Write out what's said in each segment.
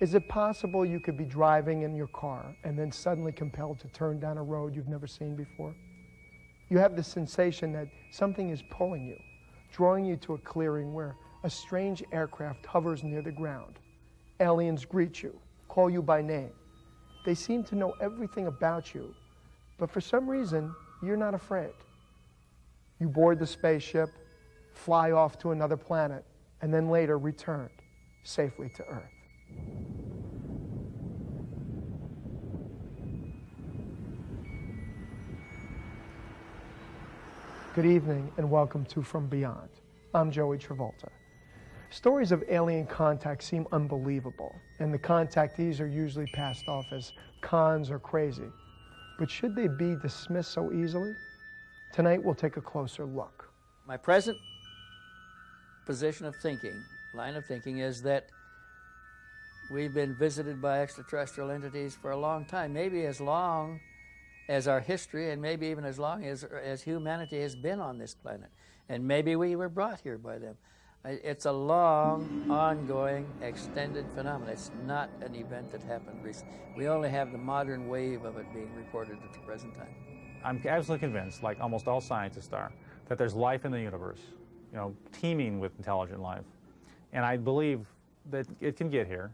Is it possible you could be driving in your car and then suddenly compelled to turn down a road you've never seen before? You have the sensation that something is pulling you, drawing you to a clearing where a strange aircraft hovers near the ground. Aliens greet you, call you by name. They seem to know everything about you, but for some reason, you're not afraid. You board the spaceship, fly off to another planet, and then later return safely to Earth. Good evening and welcome to From Beyond. I'm Joey Travolta. Stories of alien contact seem unbelievable, and the contactees are usually passed off as cons or crazy. But should they be dismissed so easily? Tonight we'll take a closer look. My present position of thinking, line of thinking, is that we've been visited by extraterrestrial entities for a long time, maybe as long as our history, and maybe even as long as humanity has been on this planet. And maybe we were brought here by them. It's a long, ongoing, extended phenomenon. It's not an event that happened recently. We only have the modern wave of it being reported at the present time. I'm absolutely convinced, like almost all scientists are, that there's life in the universe, teeming with intelligent life. And I believe that it can get here,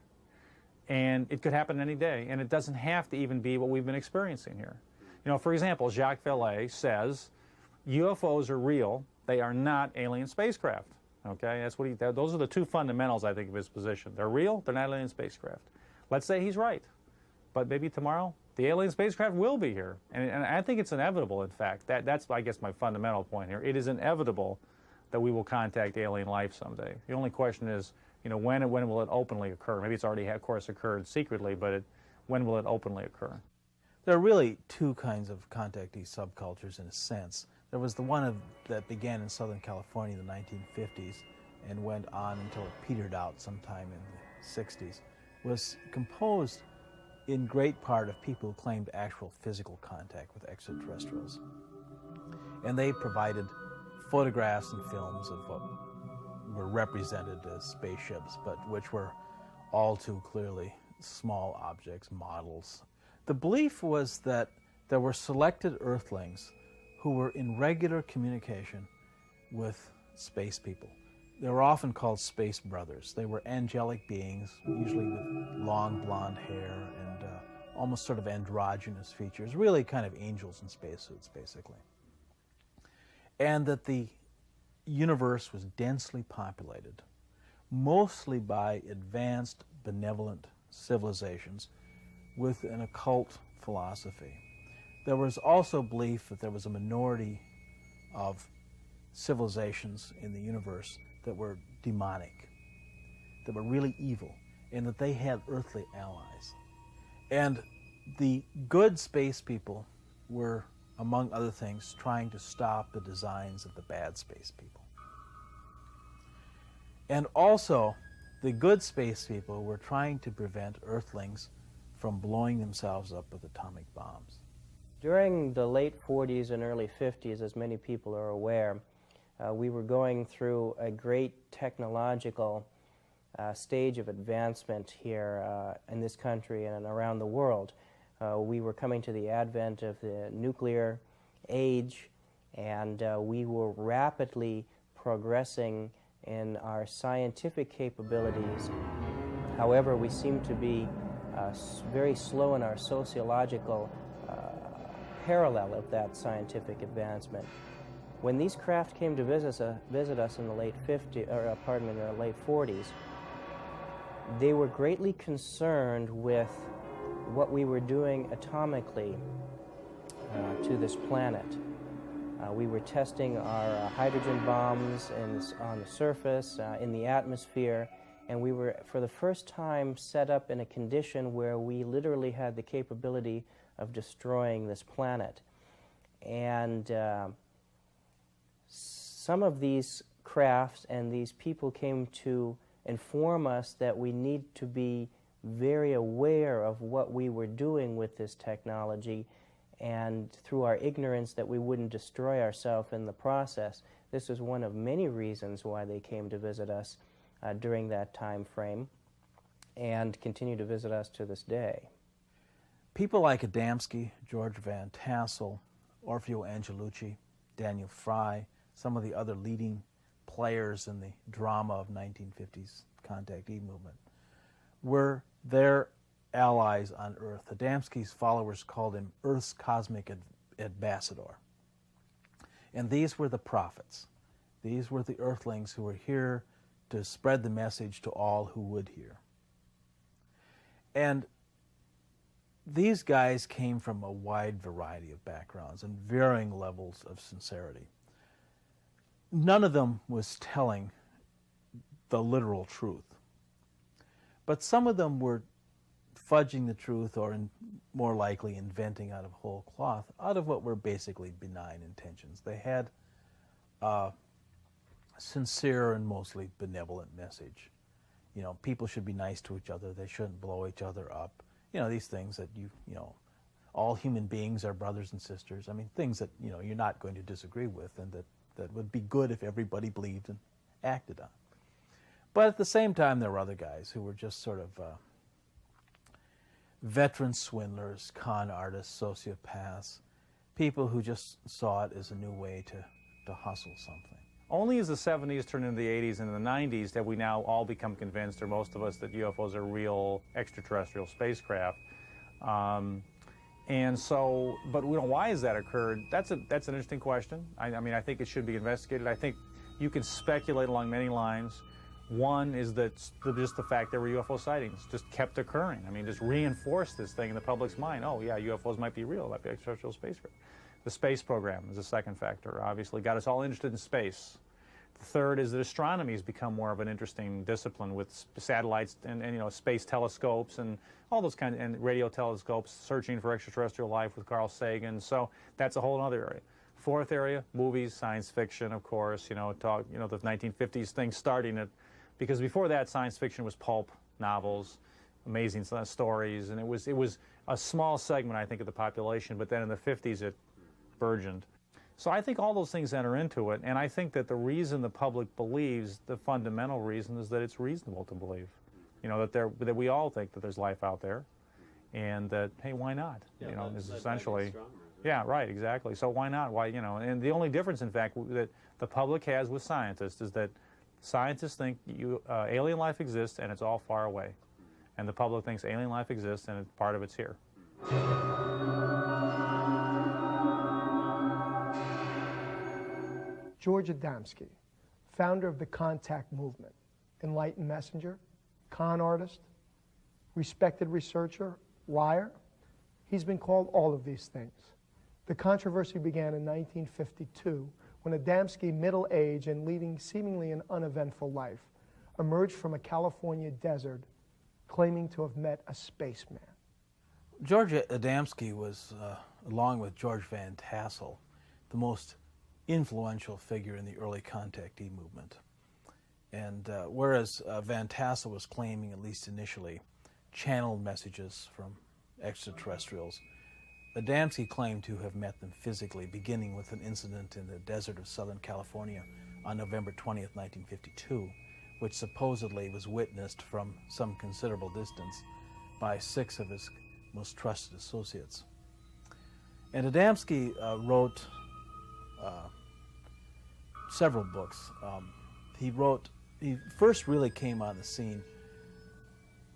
and it could happen any day, and it doesn't have to even be what we've been experiencing here. For example, Jacques Vallée says UFOs are real, they are not alien spacecraft. Okay, that's what those are the two fundamentals, I think, of his position. They're real, they're not alien spacecraft. Let's say he's right, but maybe tomorrow the alien spacecraft will be here. And I think it's inevitable, in fact. That's, I guess, my fundamental point here. It is inevitable that we will contact alien life someday. The only question is, when will it openly occur? Maybe it's already, of course, occurred secretly, but when will it openly occur? There are really two kinds of contactee subcultures in a sense. There was the one that began in Southern California in the 1950s and went on until it petered out sometime in the 60s, was composed in great part of people who claimed actual physical contact with extraterrestrials. And they provided photographs and films of what were represented as spaceships, but which were all too clearly small objects, models. The belief was that there were selected Earthlings who were in regular communication with space people. They were often called space brothers. They were angelic beings, usually with long blonde hair and almost sort of androgynous features, really kind of angels in spacesuits, basically. And that the universe was densely populated, mostly by advanced, benevolent civilizations with an occult philosophy. There was also belief that there was a minority of civilizations in the universe that were demonic, that were really evil, and that they had earthly allies. And the good space people were, among other things, trying to stop the designs of the bad space people. And also, the good space people were trying to prevent Earthlings from blowing themselves up with atomic bombs. During the late 40s and early 50s, as many people are aware, we were going through a great technological stage of advancement here in this country and around the world. We were coming to the advent of the nuclear age, and we were rapidly progressing in our scientific capabilities. However, we seemed to be very slow in our sociological parallel of that scientific advancement. When these craft came to visit us in the late 40s, they were greatly concerned with what we were doing atomically to this planet. We were testing our hydrogen bombs on the surface, in the atmosphere, and we were, for the first time, set up in a condition where we literally had the capability of destroying this planet. And some of these crafts and these people came to inform us that we need to be very aware of what we were doing with this technology, and through our ignorance that we wouldn't destroy ourselves in the process. This was one of many reasons why they came to visit us during that time frame. and continue to visit us to this day. People like Adamski, George Van Tassel, Orfeo Angelucci, Daniel Fry, some of the other leading players in the drama of 1950s contactee movement, were their allies on Earth. Adamski's followers called him Earth's cosmic ambassador. And these were the prophets. These were the earthlings who were here to spread the message to all who would hear. And these guys came from a wide variety of backgrounds and varying levels of sincerity. None of them was telling the literal truth. But some of them were fudging the truth, or more likely inventing out of whole cloth, out of what were basically benign intentions. They had a sincere and mostly benevolent message. You know, people should be nice to each other. They shouldn't blow each other up. You know, these things that you know, all human beings are brothers and sisters. I mean, things that, you know, you're not going to disagree with, and that would be good if everybody believed and acted on. But at the same time, there were other guys who were just sort of veteran swindlers, con artists, sociopaths, people who just saw it as a new way to hustle something. Only as the 70s turned into the 80s and the 90s have we now all become convinced, or most of us, that UFOs are real extraterrestrial spacecraft. And so, but you know, why has that occurred? That's an interesting question. I mean, I think it should be investigated. I think you can speculate along many lines. One is that just the fact there were UFO sightings just kept occurring. I mean, just reinforced this thing in the public's mind. Oh, yeah, UFOs might be real, might be extraterrestrial spacecraft. The space program is a second factor, obviously. Got us all interested in space. The third is that astronomy has become more of an interesting discipline with satellites and you know, space telescopes and all those kinds, and radio telescopes, searching for extraterrestrial life with Carl Sagan. So that's a whole other area. Fourth area, movies, science fiction, of course. You know, the 1950s thing starting it, because before that, science fiction was pulp novels, amazing stories, and it was a small segment, I think, of the population. But then in the 50s, it burgeoned. So I think all those things enter into it, and I think that the reason the public believes, the fundamental reason, is that it's reasonable to believe. You know, that we all think that there's life out there, and that, hey, why not? Yeah, you know, is essentially, yeah, right, exactly. So why not? Why, you know? And the only difference, in fact, that the public has with scientists is that scientists think alien life exists and it's all far away, and the public thinks alien life exists and part of it's here. George Adamski, founder of the contact movement, enlightened messenger, con artist, respected researcher, liar. He's been called all of these things. The controversy began in 1952 when Adamski, middle-aged and leading seemingly an uneventful life, emerged from a California desert claiming to have met a spaceman. George Adamski was, along with George Van Tassel, the most influential figure in the early contactee movement. And whereas Van Tassel was claiming, at least initially, channeled messages from extraterrestrials, Adamski claimed to have met them physically, beginning with an incident in the desert of Southern California on November 20th, 1952, which supposedly was witnessed from some considerable distance by 6 of his most trusted associates. And Adamski wrote several books. He first really came on the scene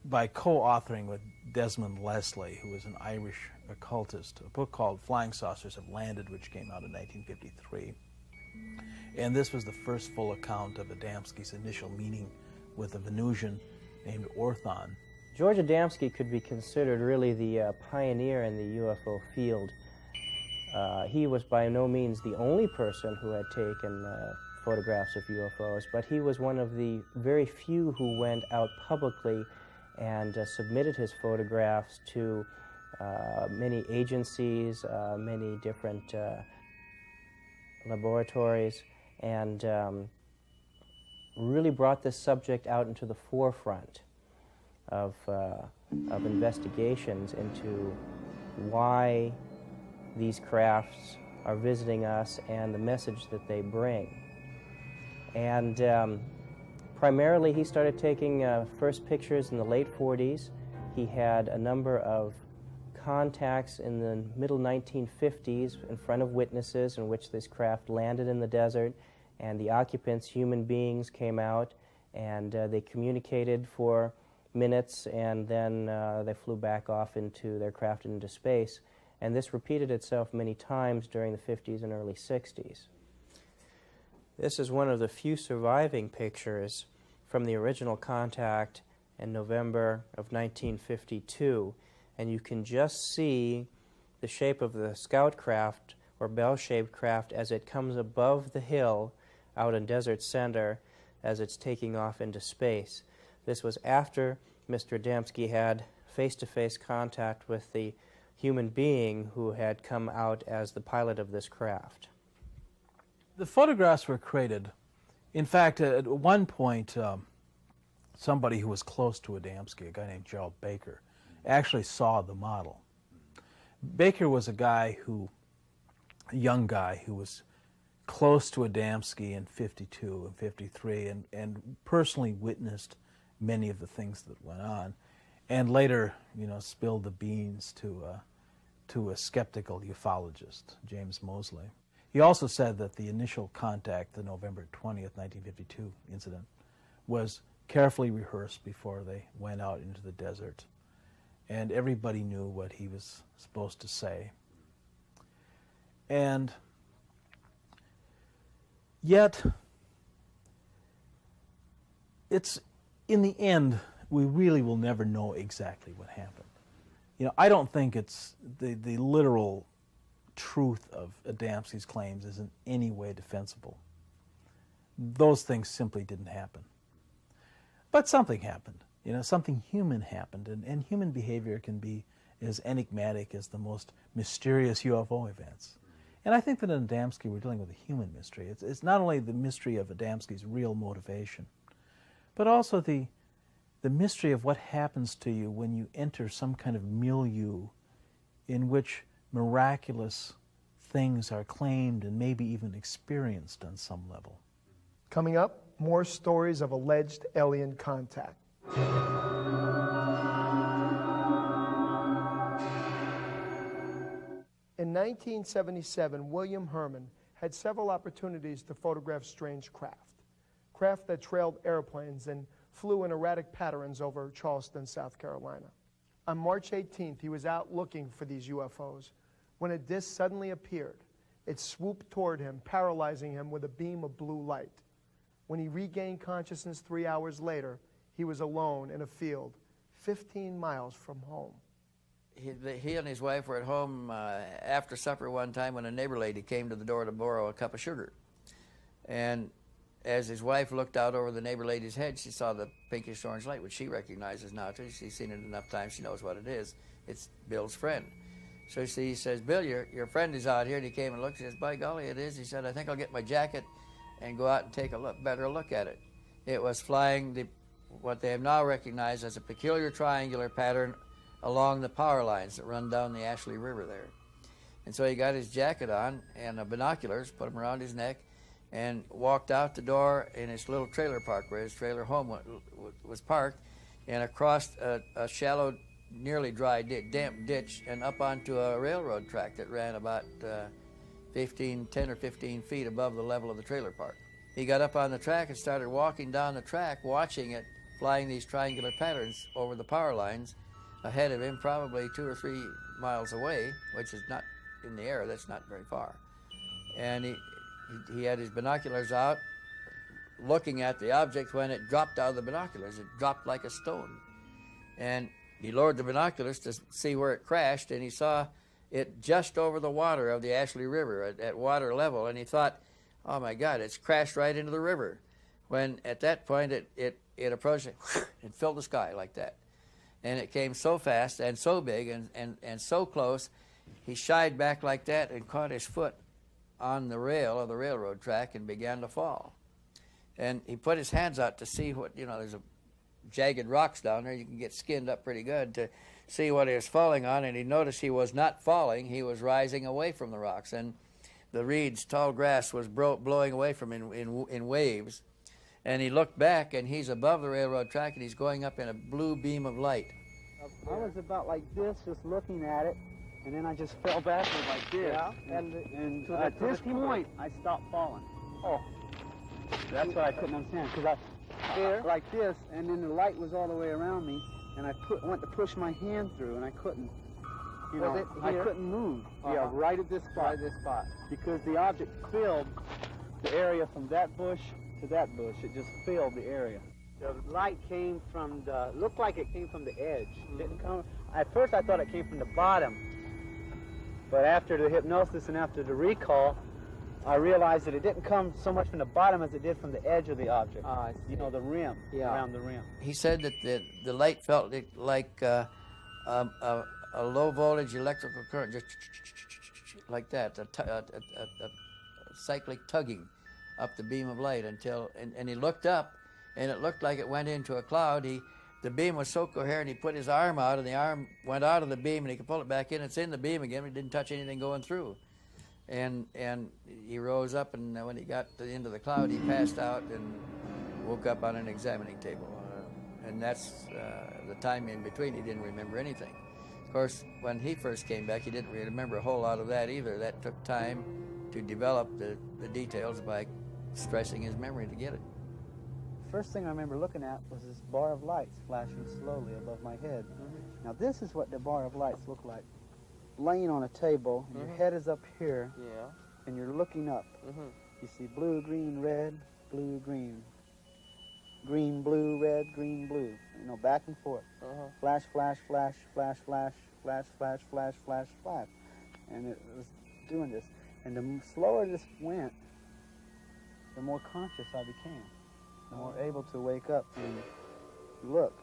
by co-authoring with Desmond Leslie, who was an Irish occultist, a book called Flying Saucers Have Landed, which came out in 1953. And this was the first full account of Adamski's initial meeting with a Venusian named Orthon. George Adamski could be considered really the pioneer in the UFO field. He was by no means the only person who had taken photographs of UFOs, but he was one of the very few who went out publicly and submitted his photographs to many agencies, many different laboratories, and really brought this subject out into the forefront of investigations into why these crafts are visiting us and the message that they bring. And Primarily, he started taking first pictures in the late 40s. He had a number of contacts in the middle 1950s in front of witnesses in which this craft landed in the desert, and the occupants, human beings, came out and they communicated for minutes, and then they flew back off into their craft into space. And this repeated itself many times during the 50s and early 60s. This is one of the few surviving pictures from the original contact in November of 1952. And you can just see the shape of the scout craft, or bell-shaped craft, as it comes above the hill out in Desert Center as it's taking off into space. This was after Mr. Adamski had face-to-face contact with the human being who had come out as the pilot of this craft. The photographs were created. In fact, at one point, somebody who was close to Adamski, a guy named Gerald Baker, actually saw the model. Baker was a young guy who was close to Adamski in 52 and 53 and personally witnessed many of the things that went on, and later, spilled the beans to a skeptical ufologist, James Mosley. He also said that the initial contact, the November 20th, 1952 incident, was carefully rehearsed before they went out into the desert, and everybody knew what he was supposed to say. And yet, in the end, we really will never know exactly what happened. I don't think it's the literal truth of Adamski's claims is in any way defensible. Those things simply didn't happen. But something happened. Something human happened, and human behavior can be as enigmatic as the most mysterious UFO events. And I think that in Adamski we're dealing with a human mystery. It's not only the mystery of Adamski's real motivation, but also the mystery of what happens to you when you enter some kind of milieu in which miraculous things are claimed and maybe even experienced on some level. Coming up, more stories of alleged alien contact. In 1977, William Herman had several opportunities to photograph strange craft that trailed airplanes and flew in erratic patterns over Charleston, South Carolina. On March 18th, he was out looking for these UFOs when a disc suddenly appeared. It swooped toward him, paralyzing him with a beam of blue light. When he regained consciousness 3 hours later, he was alone in a field 15 miles from home. He and his wife were at home after supper one time when a neighbor lady came to the door to borrow a cup of sugar. And as his wife looked out over the neighbor lady's head, she saw the pinkish orange light, which she recognizes now too. She's seen it enough times, she knows what it is. It's Bill's friend. So he says, Bill, your friend is out here. And he came and looked. He says, by golly, it is. He said, I think I'll get my jacket and go out and take a better look at it. It was flying what they have now recognized as a peculiar triangular pattern along the power lines that run down the Ashley River there. And so he got his jacket on and binoculars, put them around his neck, and walked out the door in his little trailer park where his trailer home was parked, and across a shallow, nearly dry, damp ditch, and up onto a railroad track that ran about 10 or 15 feet above the level of the trailer park. He got up on the track and started walking down the track, watching it flying these triangular patterns over the power lines ahead of him, probably 2 or 3 miles away, which is not in the air, that's not very far. And he had his binoculars out, looking at the object. When it dropped out of the binoculars, it dropped like a stone. And he lowered the binoculars to see where it crashed, and he saw it just over the water of the Ashley River at water level, and he thought, oh my God, it's crashed right into the river. When at that point it approached, it filled the sky like that. And it came so fast and so big and so close, he shied back like that and caught his foot on the rail of the railroad track and began to fall. And he put his hands out to see what, there's a jagged rocks down there, you can get skinned up pretty good to see what he was falling on, and he noticed he was not falling, he was rising away from the rocks, and the reeds, tall grass was blowing away from him in waves. and he looked back, and he's above the railroad track, and he's going up in a blue beam of light. I was about like this, just looking at it, and then I just fell backward like this. Yeah. And at this point, I stopped falling. Oh. That's what I couldn't understand, because I like this, and then the light was all the way around me, and I went to push my hand through, and I couldn't. You know, I couldn't move. Yeah, right at this spot. Right at this spot. Because the object filled the area from that bush to that bush. It just filled the area. The light came from the, looked like it came from the edge. Didn't come, at first I thought it came from the bottom. But after the hypnosis and after the recall, I realized that it didn't come so much from the bottom as it did from the edge of the object. You know, the rim, around the rim. He said that the light felt like a low voltage electrical current, just like that, a cyclic tugging up the beam of light until, and he looked up, and it looked like it went into a cloud. The beam was so coherent, he put his arm out, and the arm went out of the beam, and he could pull it back in. It's in the beam again, but it didn't touch anything going through. And he rose up, and when he got to the end of the cloud, he passed out and woke up on an examining table. And that's the time in between. He didn't remember anything. Of course, when he first came back, he didn't remember a whole lot of that either. That took time to develop the details by stressing his memory to get it. First thing I remember looking at was this bar of lights flashing slowly above my head. Now this is what the bar of lights look like. Laying on a table, and your head is up here, and you're looking up. You see blue, green, red, blue, green. Green, blue, red, green, blue. You know, back and forth. Flash, flash, flash, flash, flash, flash, flash, flash, flash, flash. And it was doing this. And the slower this went, the more conscious I became. The more able to wake up and look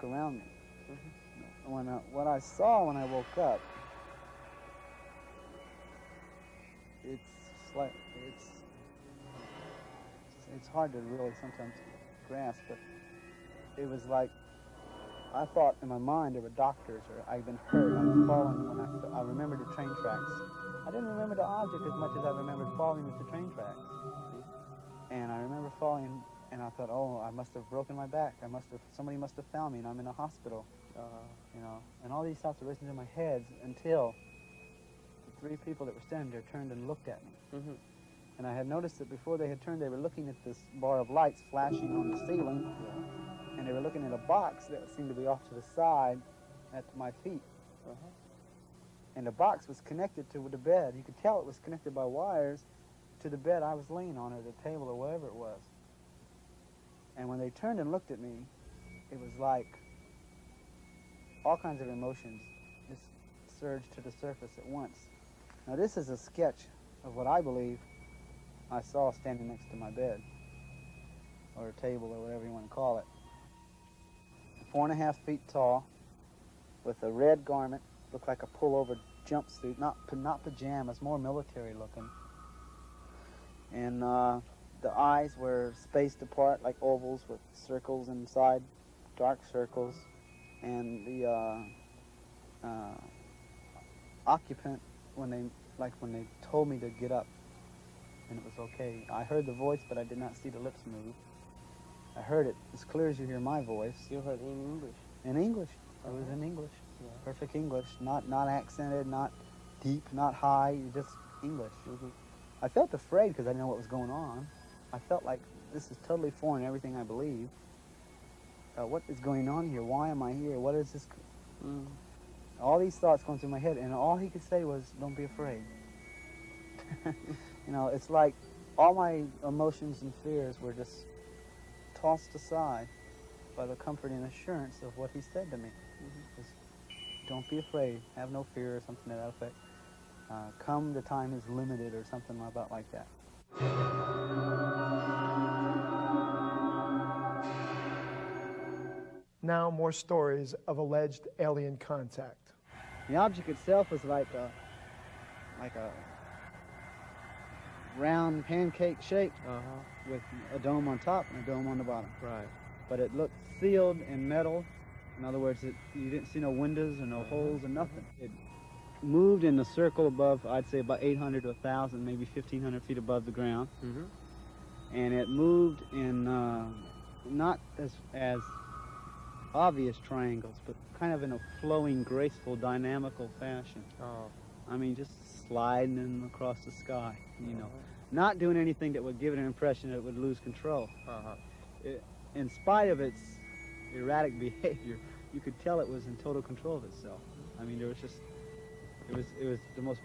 around me. What I saw when I woke up, it's hard to really sometimes grasp, but it was like, I thought in my mind there were doctors, or I'd been hurt, I was falling when I remembered the train tracks. I didn't remember the object as much as I remembered falling with the train tracks. And I remember falling, and I thought, oh, I must have broken my back. Somebody must have found me, and I'm in a hospital. You know, and all these thoughts were racing in my head until the three people that were standing there turned and looked at me. And I had noticed that before they had turned, they were looking at this bar of lights flashing on the ceiling, and they were looking at a box that seemed to be off to the side at my feet. And the box was connected to the bed. You could tell it was connected by wires to the bed I was laying on, or the table, or whatever it was. And when they turned and looked at me, it was like all kinds of emotions just surged to the surface at once. Now this is a sketch of what I believe I saw standing next to my bed, or a table, or whatever you want to call it. 4.5 feet tall, with a red garment, looked like a pullover jumpsuit, not pajamas, more military looking. And the eyes were spaced apart like ovals with circles inside, dark circles. And the occupant, when they told me to get up, and it was okay. I heard the voice, but I did not see the lips move. I heard it as clear as you hear my voice. You heard in English? In English. It was in English. Perfect English, not accented, not deep, not high, just English. I felt afraid because I didn't know what was going on. I felt like this is totally foreign to everything I believe. What is going on here? Why am I here? What is this? All these thoughts going through my head, and all he could say was, "Don't be afraid." You know, it's like all my emotions and fears were just tossed aside by the comfort and assurance of what he said to me. Just, don't be afraid, have no fear, or something to that effect. Come, the time is limited, or something about like that. Now more stories of alleged alien contact. The object itself was like a round pancake shape with a dome on top and a dome on the bottom. Right. But it looked sealed in metal. In other words, you didn't see no windows or no holes or nothing. It moved in a circle above, I'd say about 800 to 1,000, maybe 1,500 feet above the ground. and it moved in not as obvious triangles, but kind of in a flowing, graceful, dynamical fashion. Oh. I mean, just sliding them across the sky, you know. Not doing anything that would give it an impression that it would lose control. In spite of its erratic behavior, you could tell it was in total control of itself. I mean, there was just, it was the most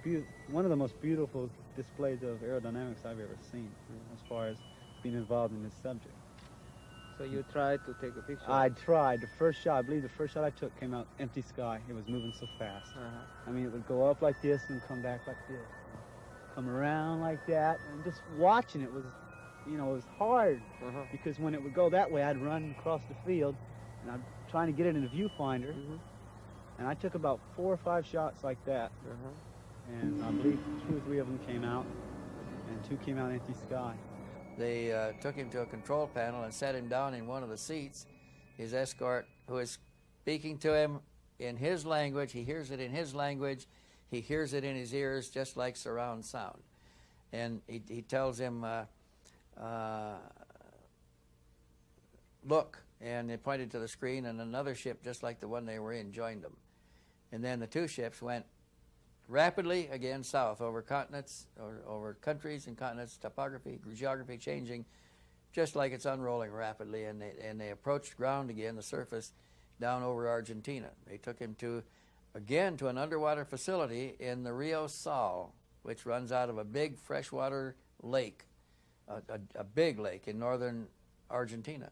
one of the most beautiful displays of aerodynamics I've ever seen, as far as being involved in this subject. So you tried to take a picture? I tried. The first shot, I believe the first shot I took came out empty sky. It was moving so fast. I mean, it would go up like this and come back like this. Come around like that, and just watching it was, you know, it was hard, because when it would go that way, I'd run across the field, and I'm trying to get it in a viewfinder, and I took about 4 or 5 shots like that, and I believe 2 or 3 of them came out, and 2 came out empty sky. They took him to a control panel and sat him down in one of the seats. His escort, who is speaking to him in his language, he hears it in his language, he hears it in his ears, just like surround sound. And he tells him, look, and they pointed to the screen, and another ship just like the one they were in joined them. And then the 2 ships went rapidly again south over continents, over countries and continents, topography, geography changing, just like it's unrolling rapidly. And they approached ground again, the surface, down over Argentina. They took him again to an underwater facility in the Rio Sal, which runs out of a big freshwater lake, a big lake in northern Argentina.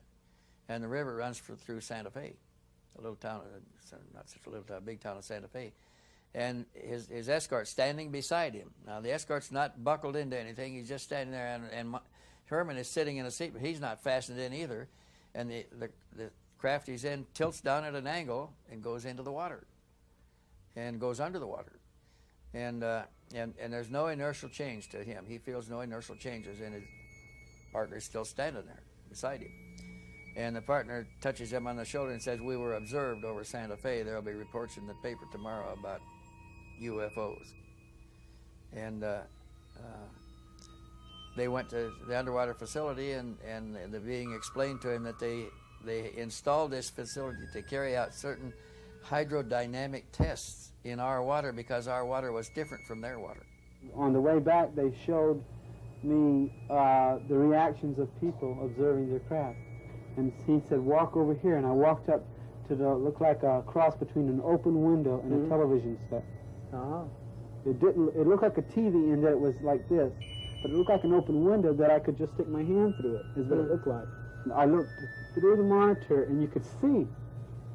And the river runs through Santa Fe, a little town, not such a little town, a big town of Santa Fe. And his escort's standing beside him. Now, the escort's not buckled into anything. He's just standing there, and Herman is sitting in a seat, but he's not fastened in either. And the craft he's in tilts down at an angle and goes into the water and goes under the water. And there's no inertial change to him. He feels no inertial changes, and his partner's still standing there beside him. And the partner touches him on the shoulder and says, "We were observed over Santa Fe. There will be reports in the paper tomorrow about UFOs." And they went to the underwater facility, and they're being explained to him that they installed this facility to carry out certain hydrodynamic tests in our water because our water was different from their water. On the way back, they showed me the reactions of people observing their craft. And he said, "Walk over here." And I walked up to looked like a cross between an open window and a television set. It looked like a TV in that it was like this, but it looked like an open window that I could just stick my hand through it, is what it looked like. And I looked through the monitor, and you could see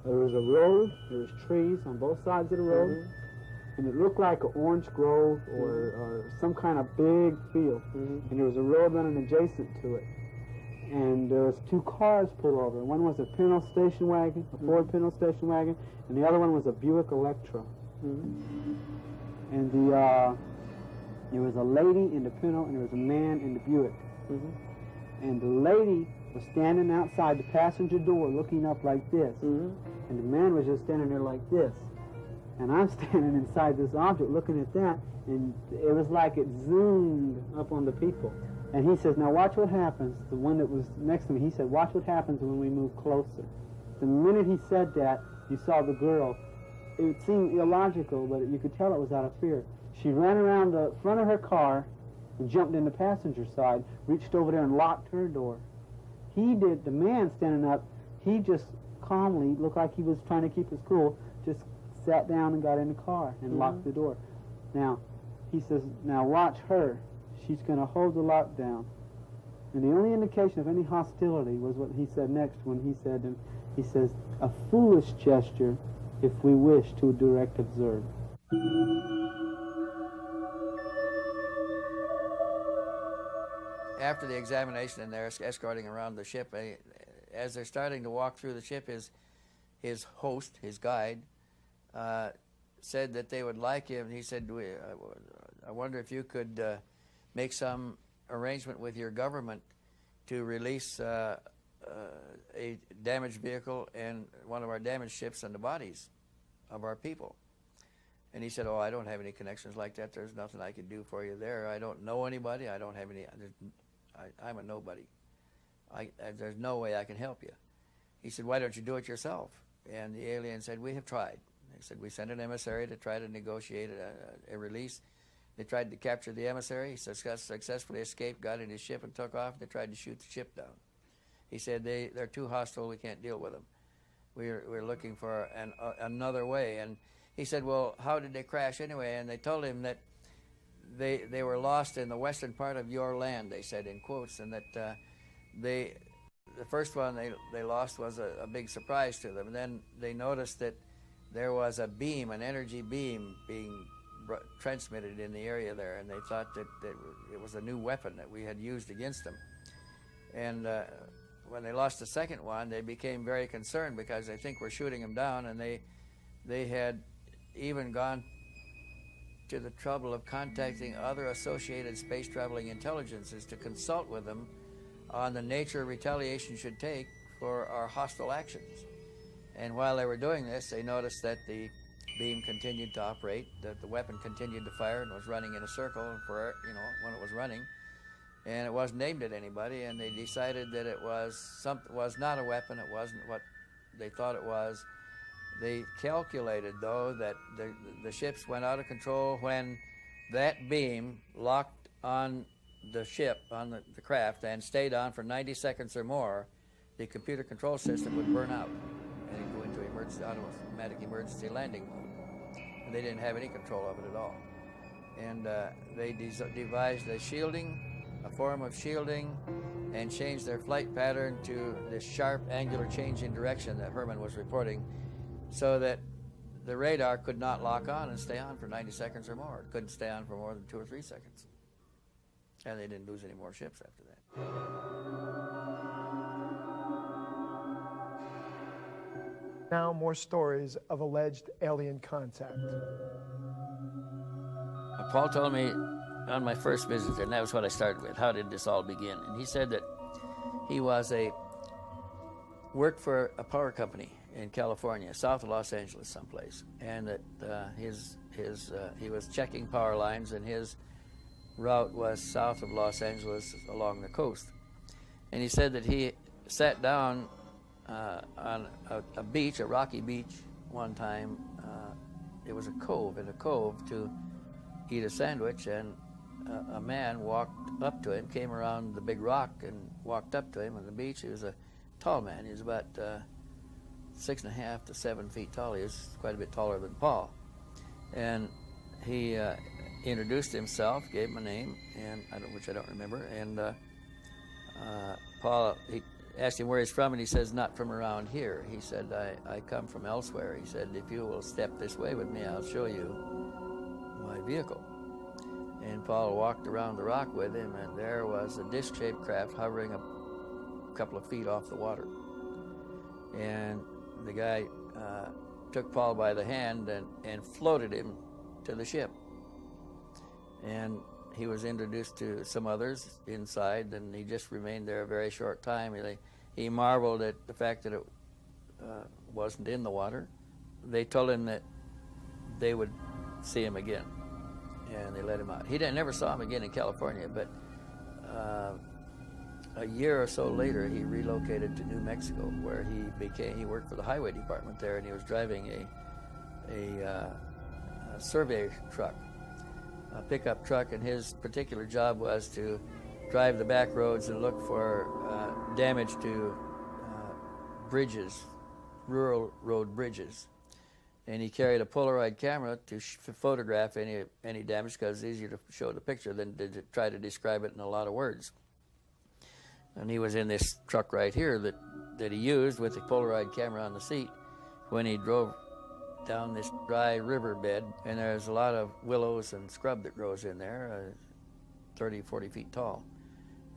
there was a road, there was trees on both sides of the road, and it looked like an orange grove or some kind of big field. And there was a road running adjacent to it. And there was 2 cars pulled over. One was a Pinto station wagon, a Ford Pinto station wagon, and the other one was a Buick Electra. And there was a lady in the Pinto, and there was a man in the Buick. And the lady was standing outside the passenger door looking up like this, and the man was just standing there like this. And I'm standing inside this object looking at that, and it was like it zoomed up on the people. And he says, "Now watch what happens." The one that was next to me, he said, "Watch what happens when we move closer." The minute he said that, you saw the girl. It seemed illogical, but you could tell it was out of fear. She ran around the front of her car and jumped in the passenger side, reached over there and locked her door. The man standing up, he just calmly, looked like he was trying to keep his cool, just sat down and got in the car and locked the door. Now, he says, "Now watch her. She's going to hold the lockdown." And the only indication of any hostility was what he said next when he says, "A foolish gesture if we wish to direct observe." After the examination and they're escorting around the ship, as they're starting to walk through the ship, his host, his guide, said that they would like him. He said, "I wonder if you could make some arrangement with your government to release a damaged vehicle and one of our damaged ships and the bodies of our people." And he said, "Oh, I don't have any connections like that. There's nothing I could do for you there. I don't know anybody. I don't have any. I'm a nobody. There's no way I can help you. He said, why don't you do it yourself? And the alien said, we have tried. They said, we sent an emissary to try to negotiate a release. They tried to capture the emissary. He successfully escaped, got in his ship, and took off. They tried to shoot the ship down. He said, they're too hostile. We can't deal with them. We're looking for another way. And he said, well, how did they crash anyway? And they told him that they were lost in the western part of your land, they said in quotes, and that the first one they lost was a big surprise to them. And then they noticed that there was a beam, an energy beam, being transmitted in the area there, and they thought that it was a new weapon that we had used against them. And when they lost the second one, they became very concerned because they think we're shooting them down, and they had even gone to the trouble of contacting other associated space traveling intelligences to consult with them on the nature retaliation should take for our hostile actions. And while they were doing this, they noticed that the beam continued to operate, that the weapon continued to fire and was running in a circle for, when it was running. And it wasn't aimed at anybody, and they decided that it was not a weapon, it wasn't what they thought it was. They calculated, though, that the ships went out of control when that beam locked on the ship, on the craft, and stayed on for 90 seconds or more. The computer control system would burn out and it'd go into automatic emergency landing mode. And they didn't have any control of it at all. And they devised a form of shielding, and changed their flight pattern to this sharp angular change in direction that Herman was reporting, so that the radar could not lock on and stay on for 90 seconds or more. It couldn't stay on for more than 2 or 3 seconds. And they didn't lose any more ships after that. Now more stories of alleged alien contact. Paul told me on my first visit, and that was what I started with, how did this all begin? And he said that he worked for a power company in California, south of Los Angeles someplace, and that he was checking power lines, and his route was south of Los Angeles along the coast. And he said that he sat down on a beach, a rocky beach, one time. It was a cove, to eat a sandwich, and a man walked up to him, came around the big rock and walked up to him on the beach. He was a tall man. He was about 6.5 to 7 feet tall. He was quite a bit taller than Paul. And he introduced himself, gave him a name, which I don't remember. And Paul, he asked him where he's from, and he says, not from around here. He said, I come from elsewhere. He said, if you will step this way with me, I'll show you my vehicle. And Paul walked around the rock with him, and there was a disc-shaped craft hovering a couple of feet off the water. And the guy took Paul by the hand and floated him to the ship. And he was introduced to some others inside, and he just remained there a very short time. He marveled at the fact that it wasn't in the water. They told him that they would see him again, and they let him out. He never saw him again in California, but a year or so later, he relocated to New Mexico, where he worked for the highway department there, and he was driving a survey truck, a pickup truck, and his particular job was to drive the back roads and look for damage to bridges, rural road bridges. And he carried a Polaroid camera to photograph any damage, because it's easier to show the picture than to try to describe it in a lot of words. And he was in this truck right here that he used with the Polaroid camera on the seat when he drove down this dry riverbed, and there's a lot of willows and scrub that grows in there, 30, 40 feet tall.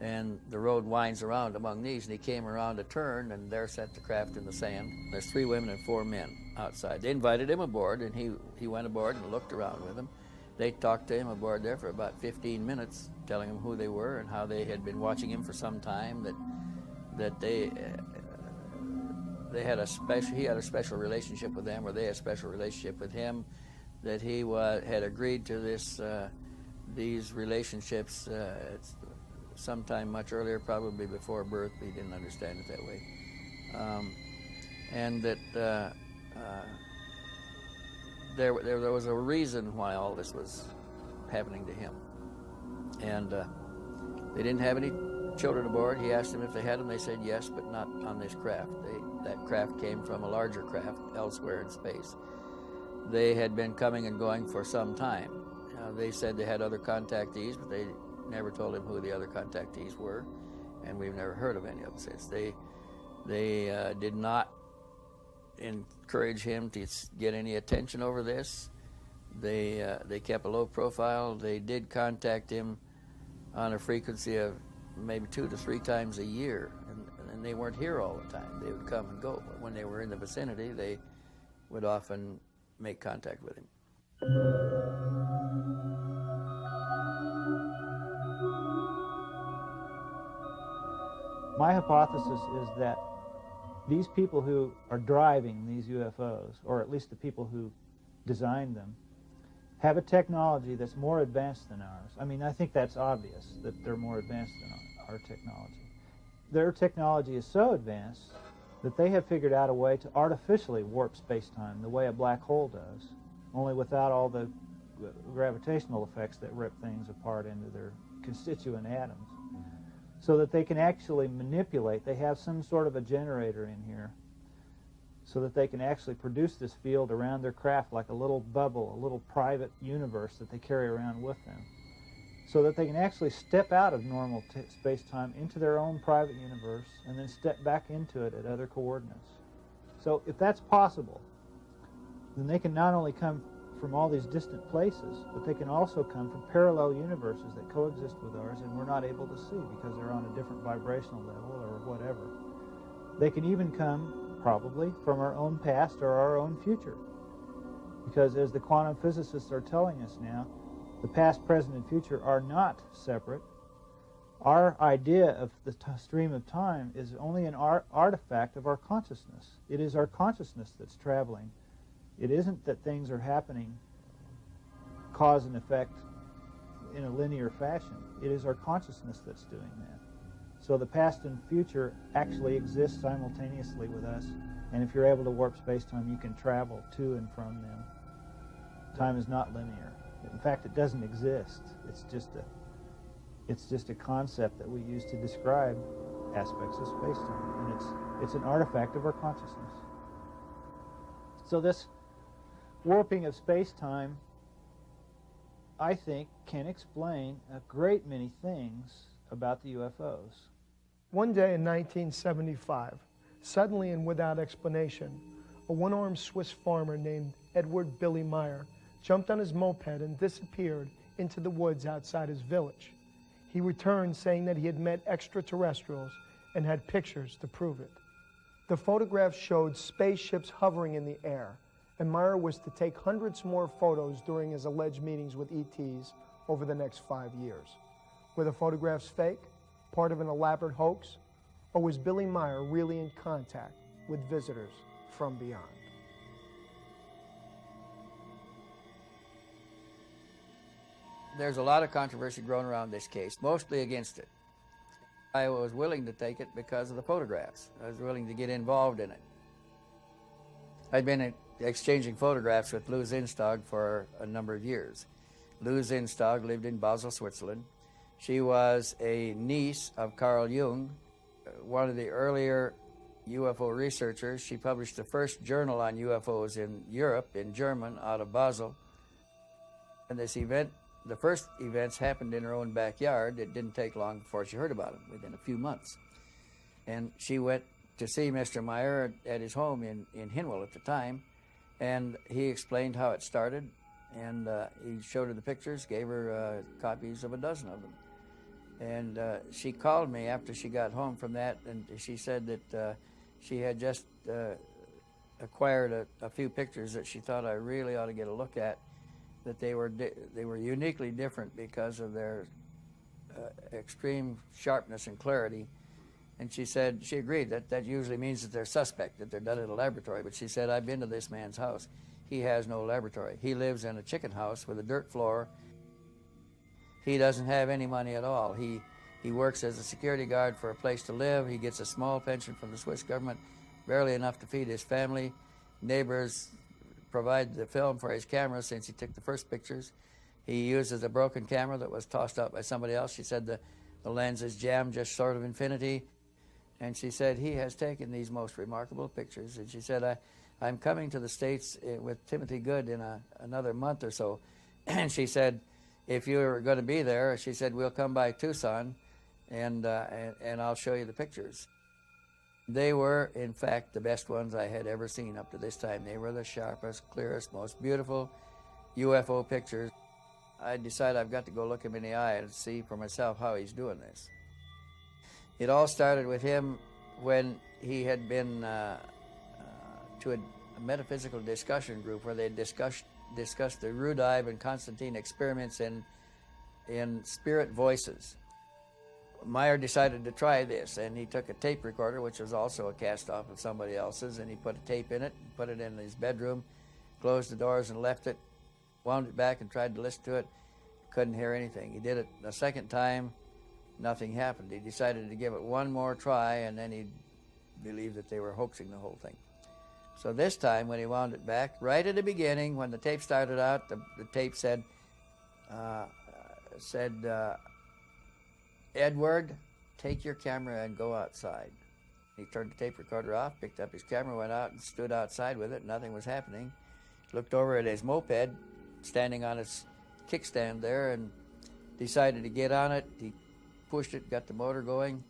And the road winds around among these, and he came around a turn, and there sat the craft in the sand. There's 3 women and 4 men outside. They invited him aboard, and he went aboard and looked around with them. They talked to him aboard there for about 15 minutes, telling him who they were and how they had been watching him for some time, that they had he had a special relationship with them, or they had a special relationship with him, that he had agreed to these relationships sometime much earlier, probably before birth. He didn't understand it that way. And that there was a reason why all this was happening to him. And they didn't have any children aboard. He asked them if they had them. They said yes, but not on this craft. That craft came from a larger craft elsewhere in space. They had been coming and going for some time. They said they had other contactees, but they never told him who the other contactees were, and we've never heard of any of them since. They did not encourage him to get any attention over this. They kept a low profile. They did contact him on a frequency of maybe 2 to 3 times a year, and they weren't here all the time. They would come and go, but when they were in the vicinity, they would often make contact with him. My hypothesis is that these people who are driving these UFOs, or at least the people who designed them, have a technology that's more advanced than ours. I mean, I think that's obvious, that they're more advanced than our technology. Their technology is so advanced that they have figured out a way to artificially warp space-time the way a black hole does, only without all the gravitational effects that rip things apart into their constituent atoms. So that they can actually manipulate. They have some sort of a generator in here so that they can actually produce this field around their craft like a little bubble, a little private universe that they carry around with them, so that they can actually step out of normal space-time into their own private universe and then step back into it at other coordinates. So if that's possible, then they can not only come from all these distant places, but they can also come from parallel universes that coexist with ours and we're not able to see because they're on a different vibrational level or whatever. They can even come, probably, from our own past or our own future. Because as the quantum physicists are telling us now, the past, present, and future are not separate. Our idea of the stream of time is only an artifact of our consciousness. It is our consciousness that's traveling. It isn't that things are happening cause and effect in a linear fashion. It is our consciousness that's doing that. So the past and future actually exist simultaneously with us, and if you're able to warp space-time, you can travel to and from them. Time is not linear. In fact, it doesn't exist. It's just a concept that we use to describe aspects of space-time, and it's an artifact of our consciousness. So this warping of space-time, I think, can explain a great many things about the UFOs. One day in 1975, suddenly and without explanation, a one-armed Swiss farmer named Edward Billy Meyer jumped on his moped and disappeared into the woods outside his village. He returned saying that he had met extraterrestrials and had pictures to prove it. The photographs showed spaceships hovering in the air, and Meyer was to take hundreds more photos during his alleged meetings with ETs over the next 5 years. Were the photographs fake, part of an elaborate hoax, or was Billy Meyer really in contact with visitors from beyond? There's a lot of controversy growing around this case, mostly against it. I was willing to take it because of the photographs. I was willing to get involved in it. I'd been exchanging photographs with Lou Zinstag for a number of years. Lou Zinstag lived in Basel, Switzerland. She was a niece of Carl Jung, one of the earlier UFO researchers. She published the first journal on UFOs in Europe, in German, out of Basel. And this event, the first events happened in her own backyard. It didn't take long before she heard about them, within a few months. And she went to see Mr. Meyer at his home in Hinwil at the time, and he explained how it started, and he showed her the pictures, gave her copies of a dozen of them. And she called me after she got home from that, and she said that she had just acquired a few pictures that she thought I really ought to get a look at, that they were uniquely different because of their extreme sharpness and clarity. And she said, she agreed that usually means that they're suspect, that they're done in a laboratory. But she said, I've been to this man's house. He has no laboratory. He lives in a chicken house with a dirt floor. He doesn't have any money at all. He He works as a security guard for a place to live. He gets a small pension from the Swiss government, barely enough to feed his family. Neighbors provide the film for his camera since he took the first pictures. He uses a broken camera that was tossed out by somebody else. She said the lens is jammed just short of infinity. And she said, he has taken these most remarkable pictures. And she said, I'm coming to the States with Timothy Good in another month or so. And she said, if you're going to be there, she said, we'll come by Tucson and I'll show you the pictures. They were, in fact, the best ones I had ever seen up to this time. They were the sharpest, clearest, most beautiful UFO pictures. I decided I've got to go look him in the eye and see for myself how he's doing this. It all started with him when he had been to a metaphysical discussion group where they discussed the Rudive and Constantine experiments in spirit voices. Meyer decided to try this, and he took a tape recorder, which was also a cast-off of somebody else's, and he put a tape in it, put it in his bedroom, closed the doors and left it, wound it back and tried to listen to it. Couldn't hear anything. He did it a second time. Nothing happened. He decided to give it one more try, and then he believed that they were hoaxing the whole thing. So this time, when he wound it back, right at the beginning, when the tape started out, the tape said, Edward, take your camera and go outside. He turned the tape recorder off, picked up his camera, went out and stood outside with it. Nothing was happening. Looked over at his moped, standing on its kickstand there, and decided to get on it. He pushed it, got the motor going,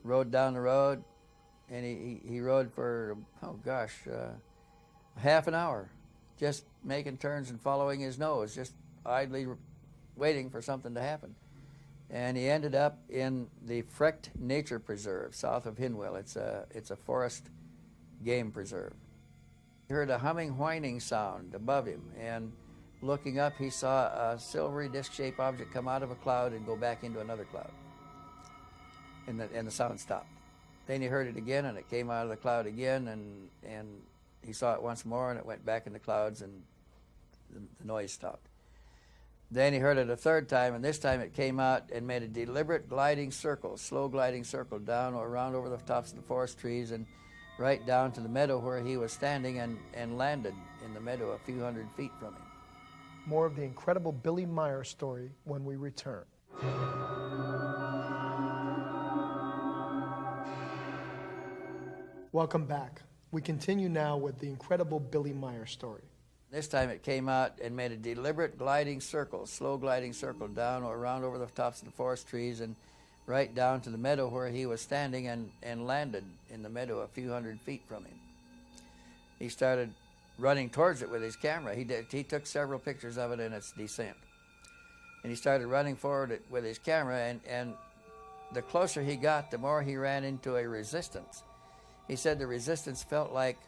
rode down the road, and he rode for, half an hour, just making turns and following his nose, just idly waiting for something to happen. And he ended up in the Frecht Nature Preserve, south of Hinwil. It's a forest game preserve. He heard a humming, whining sound above him, and looking up, he saw a silvery disc-shaped object come out of a cloud and go back into another cloud. And the sound stopped. Then he heard it again, and it came out of the cloud again, and he saw it once more, and it went back in the clouds, and the noise stopped. Then he heard it a third time, and this time it came out and made a deliberate gliding circle, slow gliding circle, down or around over the tops of the forest trees and right down to the meadow where he was standing, and landed in the meadow a few hundred feet from him. More of the incredible Billy Meyer story when we return. Welcome back. We continue now with the incredible Billy Meyer story. This time it came out and made a deliberate gliding circle, slow gliding circle, down or around over the tops of the forest trees and right down to the meadow where he was standing, and landed in the meadow a few hundred feet from him. He started running towards it with his camera. He took several pictures of it in its descent. And he started running forward with his camera, and the closer he got, the more he ran into a resistance. He said the resistance felt like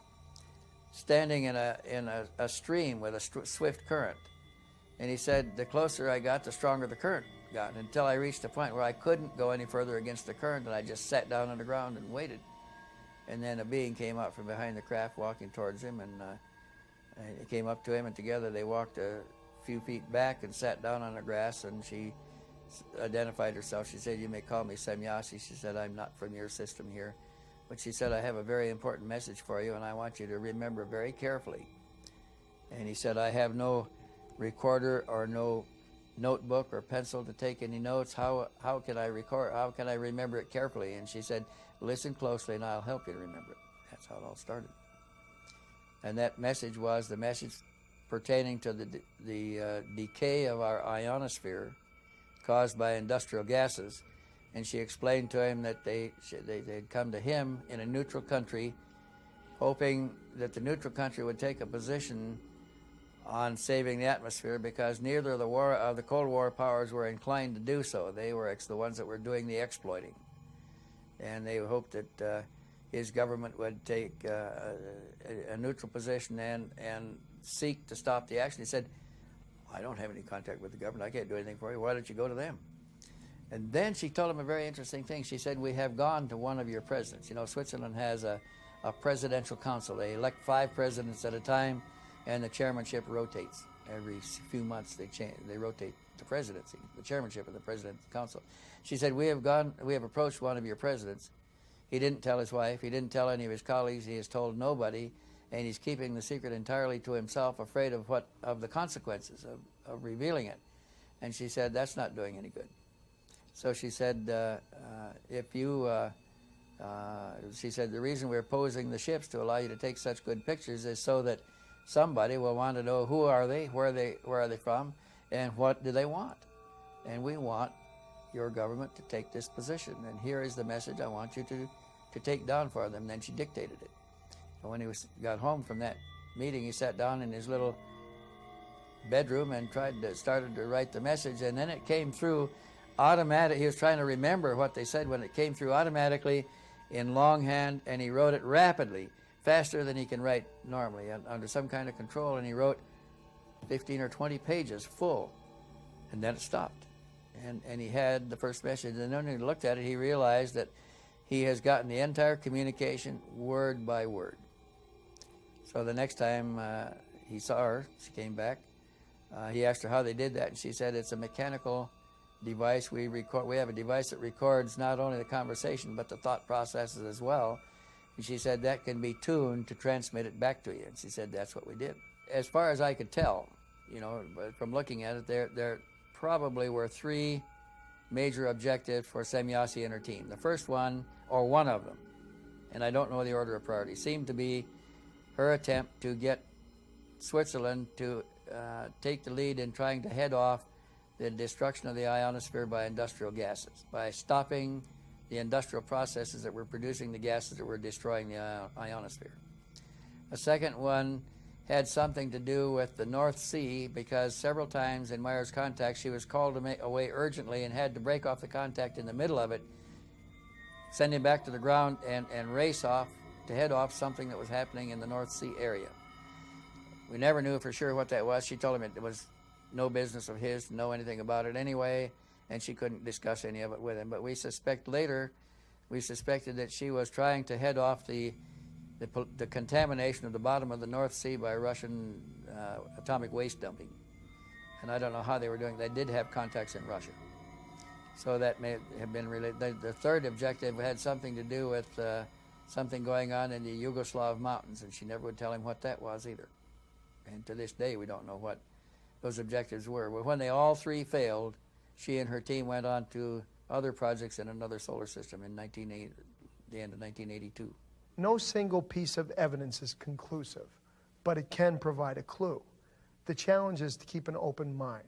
standing in a stream with a swift current. And he said the closer I got, the stronger the current got, until I reached a point where I couldn't go any further against the current, and I just sat down on the ground and waited. And then a being came out from behind the craft walking towards him, and he came up to him, and together they walked a few feet back and sat down on the grass, and she identified herself. She said, "You may call me Semyasi." She said, "I'm not from your system here. But she said, I have a very important message for you, and I want you to remember very carefully." And he said, "I have no recorder or no notebook or pencil to take any notes. How can I record? How can I remember it carefully?" And she said, "Listen closely, and I'll help you to remember it." That's how it all started. And that message was the message pertaining to the decay of our ionosphere caused by industrial gases. And she explained to him that they'd come to him in a neutral country, hoping that the neutral country would take a position on saving the atmosphere, because neither of the Cold War powers were inclined to do so. They were the ones that were doing the exploiting. And they hoped that his government would take a neutral position and seek to stop the action. He said, "I don't have any contact with the government. I can't do anything for you. Why don't you go to them?" And then she told him a very interesting thing. She said, "We have gone to one of your presidents." You know, Switzerland has a presidential council. They elect 5 presidents at a time, and the chairmanship rotates. Every few months they rotate. the presidency, the chairmanship of the President's Council. She said, we have approached one of your presidents. He didn't tell his wife. He didn't tell any of his colleagues. He has told nobody, and he's keeping the secret entirely to himself, afraid of the consequences of revealing it. And she said, that's not doing any good. So she said, she said, the reason we're posing the ships to allow you to take such good pictures is so that somebody will want to know who are they, where are they from, and what do they want. And we want your government to take this position. And here is the message I want you to take down for them. And then she dictated it. And when he got home from that meeting, he sat down in his little bedroom and started to write the message. And then it came through automatic. He was trying to remember what they said when it came through automatically in longhand, and he wrote it rapidly, faster than he can write normally, under some kind of control. And he wrote 15 or 20 pages full, and then it stopped. And he had the first message, and then when he looked at it, he realized that he has gotten the entire communication word by word. So the next time he saw her, she came back, he asked her how they did that, and she said, it's a mechanical device. We have a device that records not only the conversation, but the thought processes as well. And she said, that can be tuned to transmit it back to you. And she said, that's what we did. As far as I could tell, you know, from looking at it, there probably were three major objectives for Semjase and her team. The first one, or one of them, and I don't know the order of priority, seemed to be her attempt to get Switzerland to take the lead in trying to head off the destruction of the ionosphere by industrial gases, by stopping the industrial processes that were producing the gases that were destroying the ionosphere. A second one had something to do with the North Sea, because several times in Meyer's contact she was called away urgently and had to break off the contact in the middle of it, send him back to the ground and race off to head off something that was happening in the North Sea area. We never knew for sure what that was. She told him it was no business of his to know anything about it anyway, and she couldn't discuss any of it with him. But we suspected that she was trying to head off the contamination of the bottom of the North Sea by Russian atomic waste dumping. And I don't know how they were doing it. They did have contacts in Russia. So that may have been related. The third objective had something to do with something going on in the Yugoslav mountains, and she never would tell him what that was either. And to this day, we don't know what those objectives were. But when they all three failed, she and her team went on to other projects in another solar system in the end of 1982. No single piece of evidence is conclusive, but it can provide a clue. The challenge is to keep an open mind.